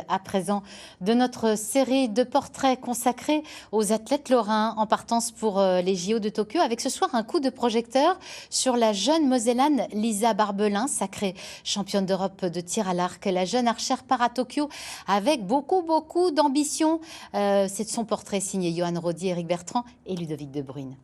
À présent, de notre série de portraits consacrés aux athlètes lorrains en partance pour les JO de Tokyo, avec ce soir un coup de projecteur sur la jeune Mosellane Lisa Barbelin, sacrée championne d'Europe de tir à l'arc. La jeune archère part à Tokyo avec beaucoup d'ambition. C'est son portrait signé Johan Rodier, Éric Bertrand et Ludovic De Bruyne.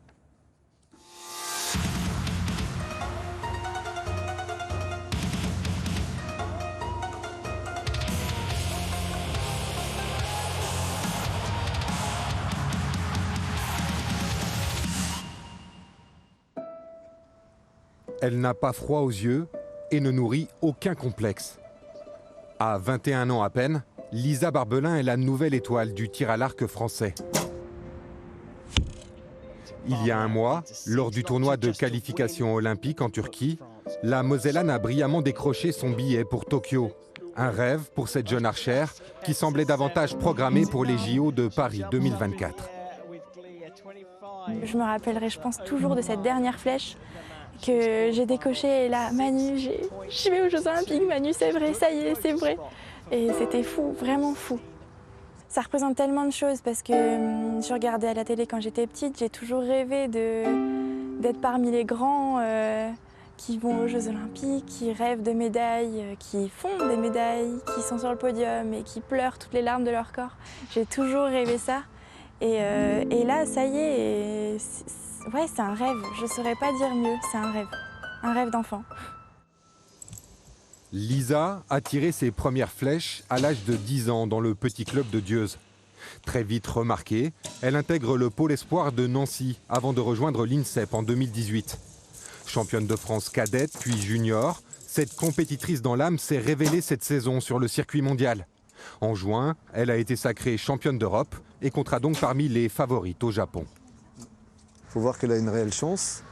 Elle n'a pas froid aux yeux et ne nourrit aucun complexe. À 21 ans à peine, Lisa Barbelin est la nouvelle étoile du tir à l'arc français. Il y a un mois, lors du tournoi de qualification olympique en Turquie, la Mosellane a brillamment décroché son billet pour Tokyo. Un rêve pour cette jeune archère qui semblait davantage programmée pour les JO de Paris 2024. Je me rappellerai, je pense, toujours de cette dernière flèche que j'ai décoché et là, Manu, je vais aux Jeux Olympiques, Manu, c'est vrai, ça y est, c'est vrai. Et c'était fou, vraiment fou. Ça représente tellement de choses parce que je regardais à la télé quand j'étais petite, j'ai toujours rêvé d'être parmi les grands qui vont aux Jeux Olympiques, qui rêvent de médailles, qui font des médailles, qui sont sur le podium et qui pleurent toutes les larmes de leur corps. J'ai toujours rêvé ça. Et là, ça y est, ouais, c'est un rêve. Je ne saurais pas dire mieux, c'est un rêve d'enfant. Lisa a tiré ses premières flèches à l'âge de 10 ans dans le petit club de Dieuze. Très vite remarquée, elle intègre le pôle espoir de Nancy avant de rejoindre l'INSEP en 2018. Championne de France cadette puis junior, cette compétitrice dans l'âme s'est révélée cette saison sur le circuit mondial. En juin, elle a été sacrée championne d'Europe et comptera donc parmi les favorites au Japon. Il faut voir qu'elle a une réelle chance,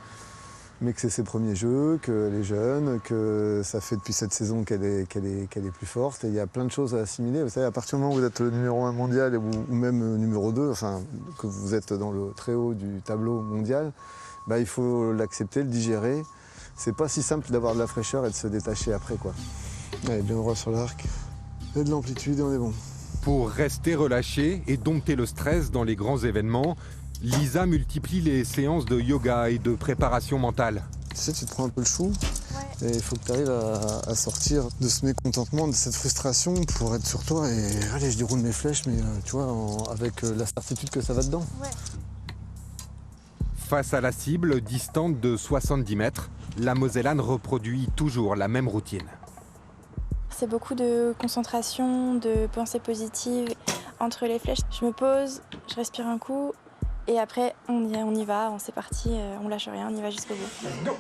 mais que c'est ses premiers jeux, qu'elle est jeune, que ça fait depuis cette saison qu'elle est plus forte. Et il y a plein de choses à assimiler. Vous savez, à partir du moment où vous êtes le numéro 1 mondial ou même numéro 2, enfin, que vous êtes dans le très haut du tableau mondial, bah, il faut l'accepter, le digérer. C'est pas si simple d'avoir de la fraîcheur et de se détacher après, quoi. Allez, bien droit sur l'arc, et de l'amplitude et on est bon. Pour rester relâchée et dompter le stress dans les grands événements, Lisa multiplie les séances de yoga et de préparation mentale. Tu sais, tu te prends un peu le chou et il faut que tu arrives à sortir de ce mécontentement, de cette frustration pour être sur toi et allez, je déroule mes flèches, mais tu vois, avec la certitude que ça va dedans. Ouais. Face à la cible distante de 70 mètres, la Mosellane reproduit toujours la même routine. C'est beaucoup de concentration, de pensée positive. Entre les flèches, je me pose, je respire un coup et après on y va, c'est parti, on lâche rien, on y va jusqu'au bout.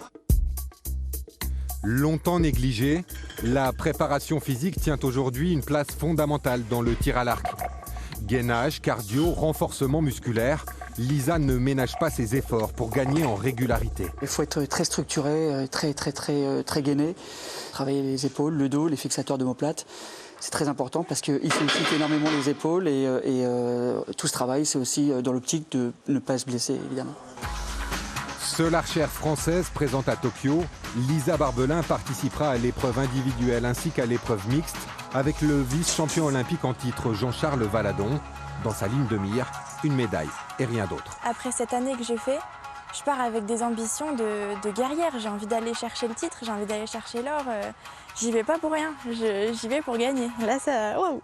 Longtemps négligée, la préparation physique tient aujourd'hui une place fondamentale dans le tir à l'arc. Gainage, cardio, renforcement musculaire, Lisa ne ménage pas ses efforts pour gagner en régularité. Il faut être très structuré, très gainé. Travailler les épaules, le dos, les fixateurs d'omoplate. C'est très important parce qu'il sollicite énormément les épaules et tout ce travail, c'est aussi dans l'optique de ne pas se blesser, évidemment. Seule archère française présente à Tokyo, Lisa Barbelin participera à l'épreuve individuelle ainsi qu'à l'épreuve mixte avec le vice-champion olympique en titre Jean-Charles Valadon. Dans sa ligne de mire, une médaille et rien d'autre. Après cette année que j'ai fait, je pars avec des ambitions de guerrière. J'ai envie d'aller chercher le titre, j'ai envie d'aller chercher l'or. J'y vais pas pour rien, j'y vais pour gagner. Là, ça... Wow.